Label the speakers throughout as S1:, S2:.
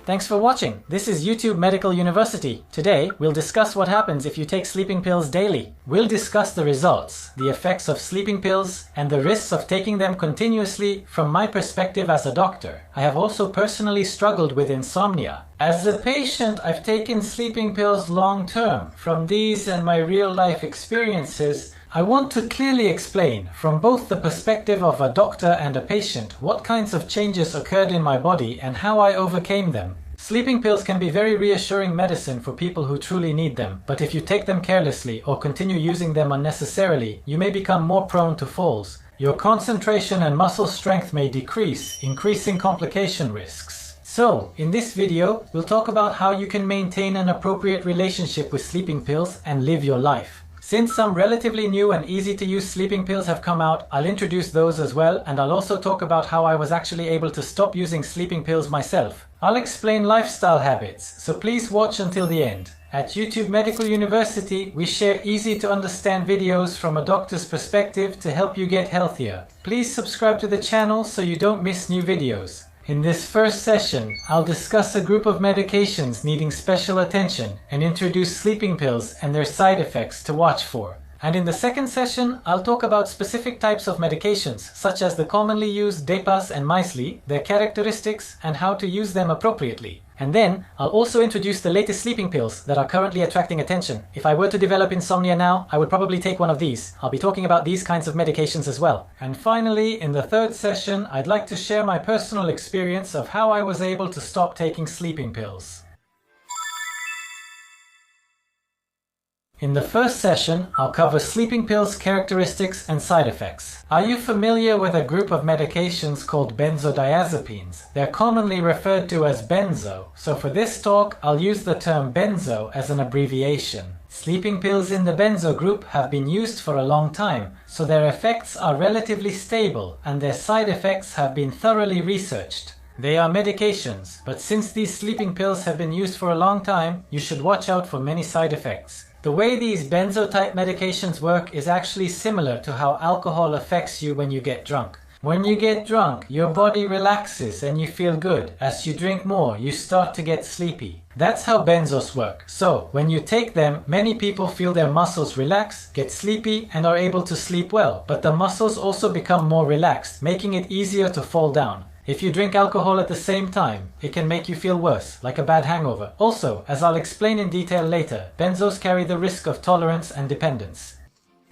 S1: Thanks for watching. This is YouTube Medical University. Today, we'll discuss what happens if you take sleeping pills daily. We'll discuss the results, the effects of sleeping pills, and the risks of taking them continuously from my perspective as a doctor. I have also personally struggled with insomnia. As a patient, I've taken sleeping pills long term. From these and my real-life experiences, I want to clearly explain, from both the perspective of a doctor and a patient, what kinds of changes occurred in my body and how I overcame them. Sleeping pills can be very reassuring medicine for people who truly need them, but if you take them carelessly or continue using them unnecessarily, you may become more prone to falls. Your concentration and muscle strength may decrease, increasing complication risks. So, in this video, we'll talk about how you can maintain an appropriate relationship with sleeping pills and live your life. Since some relatively new and easy to use sleeping pills have come out, I'll introduce those as well, and I'll also talk about how I was actually able to stop using sleeping pills myself. I'll explain lifestyle habits, so please watch until the end. At YouTube Medical University, we share easy to understand videos from a doctor's perspective to help you get healthier. Please subscribe to the channel so you don't miss new videos. In this first session, I'll discuss a group of medications needing special attention and introduce sleeping pills and their side effects to watch for. And in the second session, I'll talk about specific types of medications, such as the commonly used Depas and Mysli, their characteristics, and how to use them appropriately. And then, I'll also introduce the latest sleeping pills that are currently attracting attention. If I were to develop insomnia now, I would probably take one of these. I'll be talking about these kinds of medications as well. And finally, in the third session, I'd like to share my personal experience of how I was able to stop taking sleeping pills. In the first session, I'll cover sleeping pills' characteristics and side effects. Are you familiar with a group of medications called benzodiazepines? They're commonly referred to as benzo, so for this talk, I'll use the term benzo as an abbreviation. Sleeping pills in the benzo group have been used for a long time, so their effects are relatively stable and their side effects have been thoroughly researched. They are medications, but since these sleeping pills have been used for a long time, you should watch out for many side effects. The way these benzo-type medications work is actually similar to how alcohol affects you when you get drunk. When you get drunk, your body relaxes and you feel good. As you drink more, you start to get sleepy. That's how benzos work. So, when you take them, many people feel their muscles relax, get sleepy, and are able to sleep well. But the muscles also become more relaxed, making it easier to fall down. If you drink alcohol at the same time, it can make you feel worse, like a bad hangover. Also, as I'll explain in detail later, benzos carry the risk of tolerance and dependence.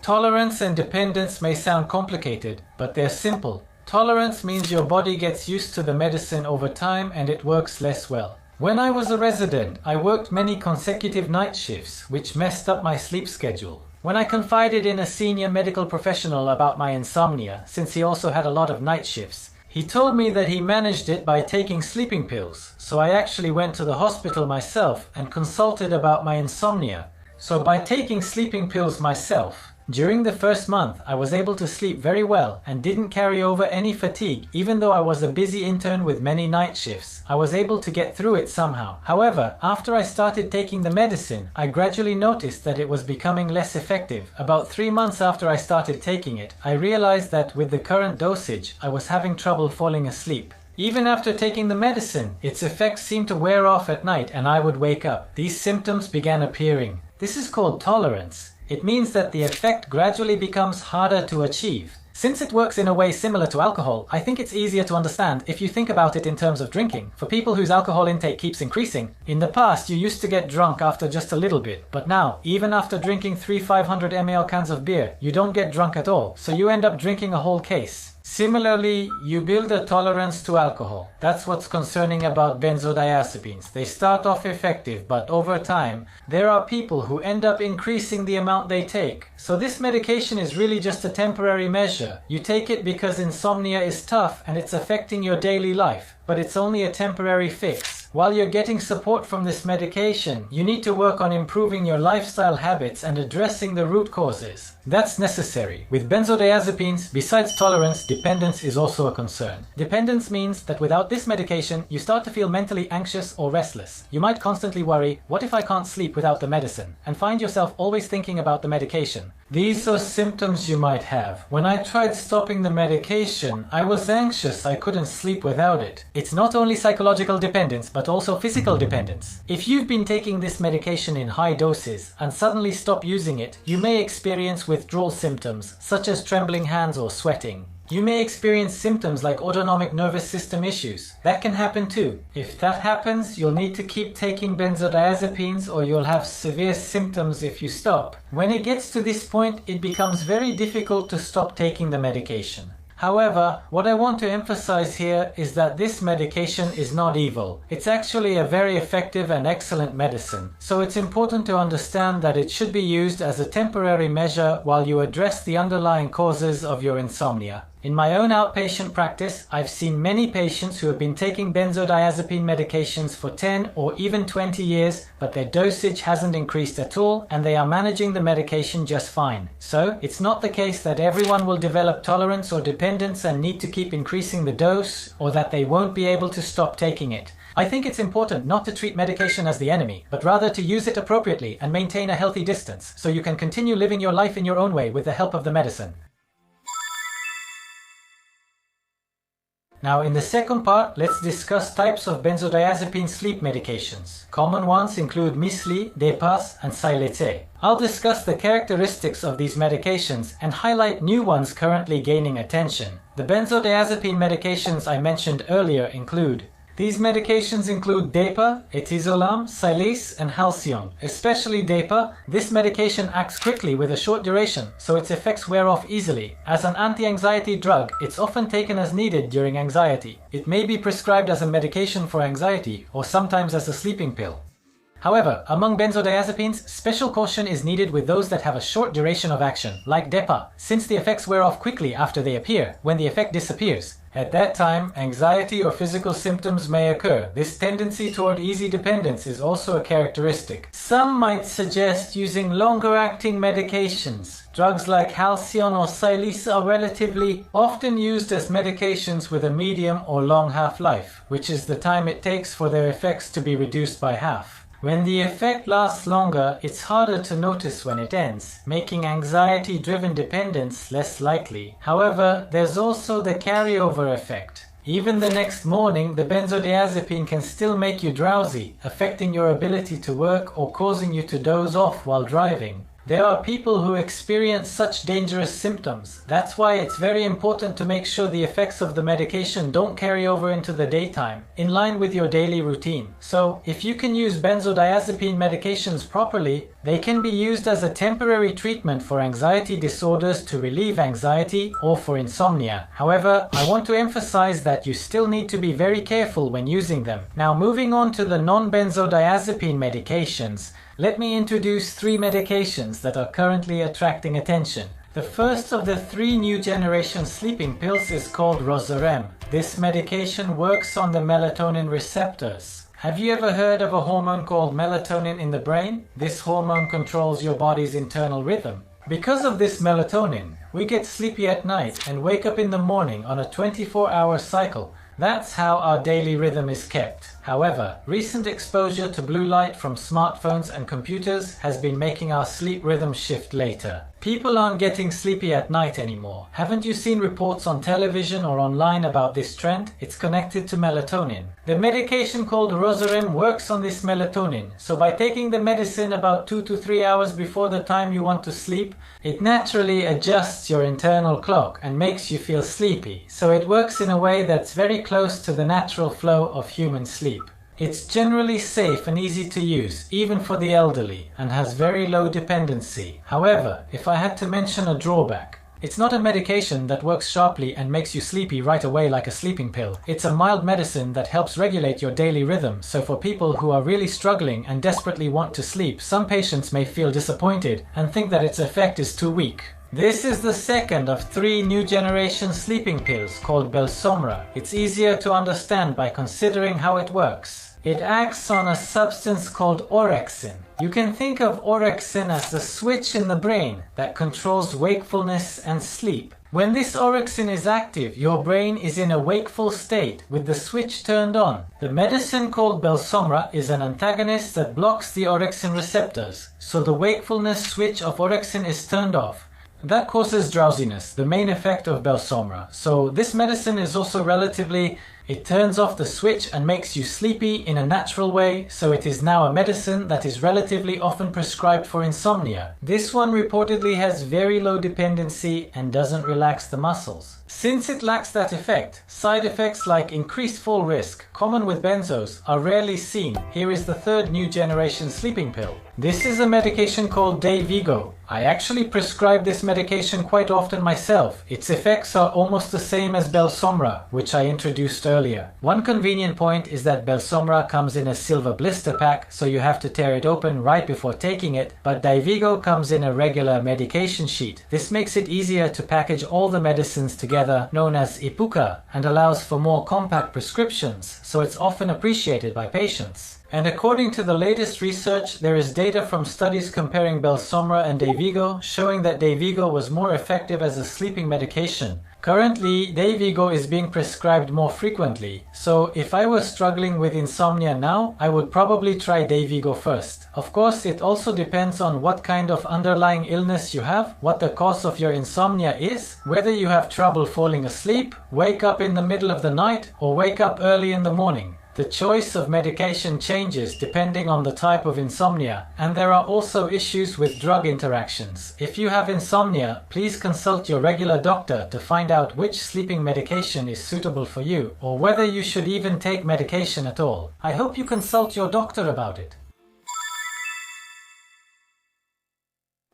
S1: Tolerance and dependence may sound complicated, but they're simple. Tolerance means your body gets used to the medicine over time and it works less well. When I was a resident, I worked many consecutive night shifts, which messed up my sleep schedule. When I confided in a senior medical professional about my insomnia, since he also had a lot of night shifts, he told me that he managed it by taking sleeping pills, so I actually went to the hospital myself and consulted about my insomnia. So by taking sleeping pills myself, during the first month I was able to sleep very well and didn't carry over any fatigue. Even though I was a busy intern with many night shifts, I was able to get through it somehow. However, after I started taking the medicine, I gradually noticed that it was becoming less effective. About 3 months after I started taking it, I realized that with the current dosage, I was having trouble falling asleep. Even after taking the medicine, its effects seemed to wear off at night and I would wake up. These symptoms began appearing. This is called tolerance. It means that the effect gradually becomes harder to achieve. Since it works in a way similar to alcohol, I think it's easier to understand if you think about it in terms of drinking. For people whose alcohol intake keeps increasing, in the past you used to get drunk after just a little bit, but now, even after drinking 3 500 ml cans of beer, you don't get drunk at all, so you end up drinking a whole case. Similarly, you build a tolerance to alcohol. That's what's concerning about benzodiazepines. They start off effective, but over time, there are people who end up increasing the amount they take. So this medication is really just a temporary measure. You take it because insomnia is tough and it's affecting your daily life, but it's only a temporary fix. While you're getting support from this medication, you need to work on improving your lifestyle habits and addressing the root causes. That's necessary. With benzodiazepines, besides tolerance, dependence is also a concern. Dependence means that without this medication, you start to feel mentally anxious or restless. You might constantly worry, what if I can't sleep without the medicine? And find yourself always thinking about the medication. These are symptoms you might have. When I tried stopping the medication, I was anxious. I couldn't sleep without it. It's not only psychological dependence, but also physical dependence. If you've been taking this medication in high doses and suddenly stop using it, you may experience withdrawal symptoms, such as trembling hands or sweating. You may experience symptoms like autonomic nervous system issues. That can happen too. If that happens, you'll need to keep taking benzodiazepines or you'll have severe symptoms if you stop. When it gets to this point, it becomes very difficult to stop taking the medication. However, what I want to emphasize here is that this medication is not evil. It's actually a very effective and excellent medicine. So it's important to understand that it should be used as a temporary measure while you address the underlying causes of your insomnia. In my own outpatient practice, I've seen many patients who have been taking benzodiazepine medications for 10 or even 20 years, but their dosage hasn't increased at all and they are managing the medication just fine. So, it's not the case that everyone will develop tolerance or dependence and need to keep increasing the dose, or that they won't be able to stop taking it. I think it's important not to treat medication as the enemy, but rather to use it appropriately and maintain a healthy distance, so you can continue living your life in your own way with the help of the medicine. Now in the second part, let's discuss types of benzodiazepine sleep medications. Common ones include Misli, Depas, and Silete. I'll discuss the characteristics of these medications and highlight new ones currently gaining attention. The benzodiazepine medications I mentioned earlier include These medications include Depa, Etizolam, Cialis, and Halcion. Especially Depa, this medication acts quickly with a short duration, so its effects wear off easily. As an anti-anxiety drug, it's often taken as needed during anxiety. It may be prescribed as a medication for anxiety, or sometimes as a sleeping pill. However, among benzodiazepines, special caution is needed with those that have a short duration of action, like Depa, since the effects wear off quickly after they appear, when the effect disappears. At that time, anxiety or physical symptoms may occur. This tendency toward easy dependence is also a characteristic. Some might suggest using longer-acting medications. Drugs like Halcion or Cialis are relatively often used as medications with a medium or long half-life, which is the time it takes for their effects to be reduced by half. When the effect lasts longer, it's harder to notice when it ends, making anxiety-driven dependence less likely. However, there's also the carryover effect. Even the next morning, the benzodiazepine can still make you drowsy, affecting your ability to work or causing you to doze off while driving. There are people who experience such dangerous symptoms. That's why it's very important to make sure the effects of the medication don't carry over into the daytime, in line with your daily routine. So, if you can use benzodiazepine medications properly, they can be used as a temporary treatment for anxiety disorders to relieve anxiety or for insomnia. However, I want to emphasize that you still need to be very careful when using them. Now, moving on to the non-benzodiazepine medications, let me introduce 3 medications that are currently attracting attention. The first of the 3 new generation sleeping pills is called Rozarem. This medication works on the melatonin receptors. Have you ever heard of a hormone called melatonin in the brain? This hormone controls your body's internal rhythm. Because of this melatonin, we get sleepy at night and wake up in the morning on a 24-hour cycle. That's how our daily rhythm is kept. However, recent exposure to blue light from smartphones and computers has been making our sleep rhythm shift later. People aren't getting sleepy at night anymore. Haven't you seen reports on television or online about this trend? It's connected to melatonin. The medication called Rozarem works on this melatonin, so by taking the medicine about 2 to 3 hours before the time you want to sleep, it naturally adjusts your internal clock and makes you feel sleepy. So it works in a way that's very close to the natural flow of human sleep. It's generally safe and easy to use, even for the elderly, and has very low dependency. However, if I had to mention a drawback, it's not a medication that works sharply and makes you sleepy right away like a sleeping pill. It's a mild medicine that helps regulate your daily rhythm, so for people who are really struggling and desperately want to sleep, some patients may feel disappointed and think that its effect is too weak. This is the second of 3 new generation sleeping pills called Belsomra. It's easier to understand by considering how it works. It acts on a substance called orexin. You can think of orexin as the switch in the brain that controls wakefulness and sleep. When this orexin is active, your brain is in a wakeful state with the switch turned on. The medicine called Belsomra is an antagonist that blocks the orexin receptors, so the wakefulness switch of orexin is turned off. That causes drowsiness, the main effect of Belsomra. So this medicine is also it turns off the switch and makes you sleepy in a natural way, so it is now a medicine that is relatively often prescribed for insomnia. This one reportedly has very low dependency and doesn't relax the muscles. Since it lacks that effect, side effects like increased fall risk, common with benzos, are rarely seen. Here is the third new generation sleeping pill. This is a medication called Dayvigo. I actually prescribe this medication quite often myself. Its effects are almost the same as Belsomra, which I introduced earlier. One convenient point is that Belsomra comes in a silver blister pack, so you have to tear it open right before taking it, but Dayvigo comes in a regular medication sheet. This makes it easier to package all the medicines together, known as Ipuka, and allows for more compact prescriptions, so it's often appreciated by patients. And according to the latest research, there is data from studies comparing Belsomra and Dayvigo showing that Dayvigo was more effective as a sleeping medication. Currently, Dayvigo is being prescribed more frequently, so if I were struggling with insomnia now, I would probably try Dayvigo first. Of course, it also depends on what kind of underlying illness you have, what the cause of your insomnia is, whether you have trouble falling asleep, wake up in the middle of the night, or wake up early in the morning. The choice of medication changes depending on the type of insomnia, and there are also issues with drug interactions. If you have insomnia, please consult your regular doctor to find out which sleeping medication is suitable for you, or whether you should even take medication at all. I hope you consult your doctor about it.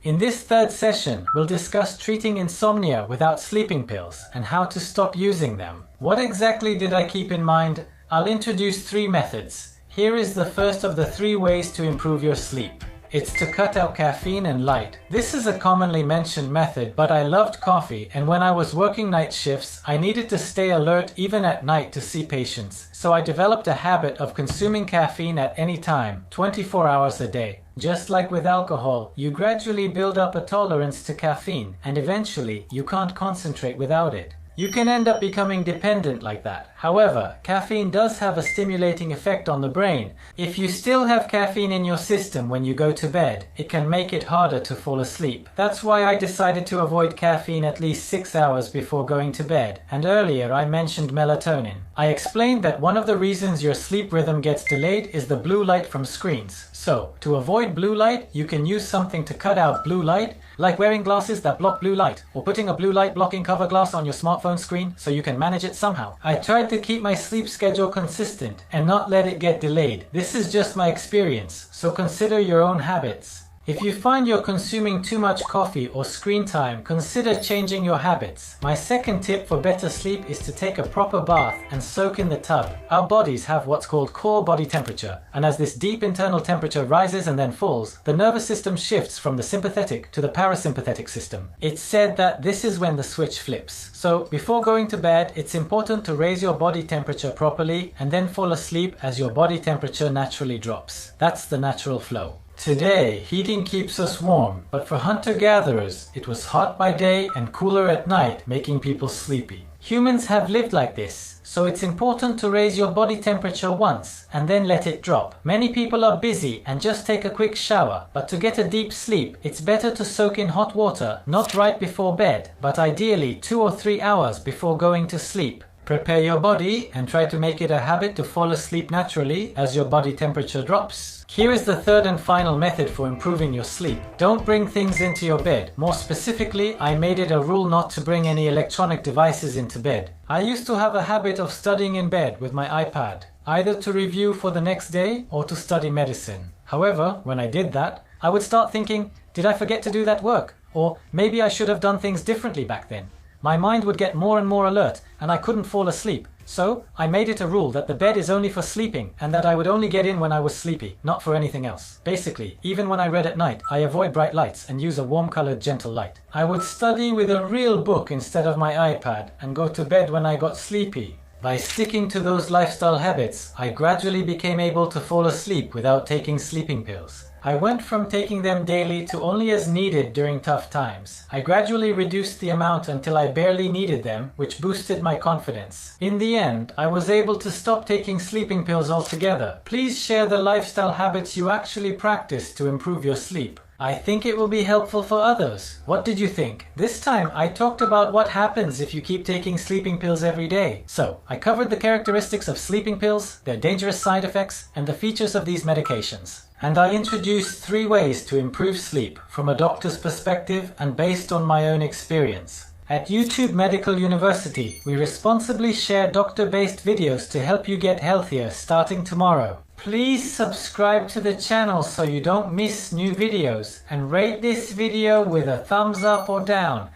S1: In this third session, we'll discuss treating insomnia without sleeping pills and how to stop using them. What exactly did I keep in mind? I'll introduce 3 methods. Here is the first of the 3 ways to improve your sleep. It's to cut out caffeine and light. This is a commonly mentioned method, but I loved coffee, and when I was working night shifts, I needed to stay alert even at night to see patients. So I developed a habit of consuming caffeine at any time, 24 hours a day. Just like with alcohol, you gradually build up a tolerance to caffeine, and eventually you can't concentrate without it. You can end up becoming dependent like that. However, caffeine does have a stimulating effect on the brain. If you still have caffeine in your system when you go to bed, it can make it harder to fall asleep. That's why I decided to avoid caffeine at least 6 hours before going to bed. And earlier I mentioned melatonin. I explained that one of the reasons your sleep rhythm gets delayed is the blue light from screens. So, to avoid blue light, you can use something to cut out blue light, like wearing glasses that block blue light, or putting a blue light blocking cover glass on your smartphone screen so you can manage it somehow. I tried to keep my sleep schedule consistent and not let it get delayed. This is just my experience, so consider your own habits. If you find you're consuming too much coffee or screen time, consider changing your habits. My second tip for better sleep is to take a proper bath and soak in the tub. Our bodies have what's called core body temperature, and as this deep internal temperature rises and then falls, the nervous system shifts from the sympathetic to the parasympathetic system. It's said that this is when the switch flips. So before going to bed, it's important to raise your body temperature properly and then fall asleep as your body temperature naturally drops. That's the natural flow. Today, heating keeps us warm, but for hunter-gatherers, it was hot by day and cooler at night, making people sleepy. Humans have lived like this, so it's important to raise your body temperature once and then let it drop. Many people are busy and just take a quick shower, but to get a deep sleep, it's better to soak in hot water, not right before bed, but ideally 2 or 3 hours before going to sleep. Prepare your body and try to make it a habit to fall asleep naturally as your body temperature drops. Here is the third and final method for improving your sleep. Don't bring things into your bed. More specifically, I made it a rule not to bring any electronic devices into bed. I used to have a habit of studying in bed with my iPad, either to review for the next day or to study medicine. However, when I did that, I would start thinking, did I forget to do that work? Or maybe I should have done things differently back then. My mind would get more and more alert, and I couldn't fall asleep. So, I made it a rule that the bed is only for sleeping, and that I would only get in when I was sleepy, not for anything else. Basically, even when I read at night, I avoid bright lights and use a warm-colored gentle light. I would study with a real book instead of my iPad, and go to bed when I got sleepy. By sticking to those lifestyle habits, I gradually became able to fall asleep without taking sleeping pills. I went from taking them daily to only as needed during tough times. I gradually reduced the amount until I barely needed them, which boosted my confidence. In the end, I was able to stop taking sleeping pills altogether. Please share the lifestyle habits you actually practice to improve your sleep. I think it will be helpful for others. What did you think? This time I talked about what happens if you keep taking sleeping pills every day. So, I covered the characteristics of sleeping pills, their dangerous side effects, and the features of these medications. And I introduced 3 ways to improve sleep from a doctor's perspective and based on my own experience. At YouTube Medical University, we responsibly share doctor-based videos to help you get healthier starting tomorrow. Please subscribe to the channel so you don't miss new videos, and rate this video with a thumbs up or down.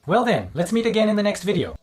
S1: Well then, let's meet again in the next video.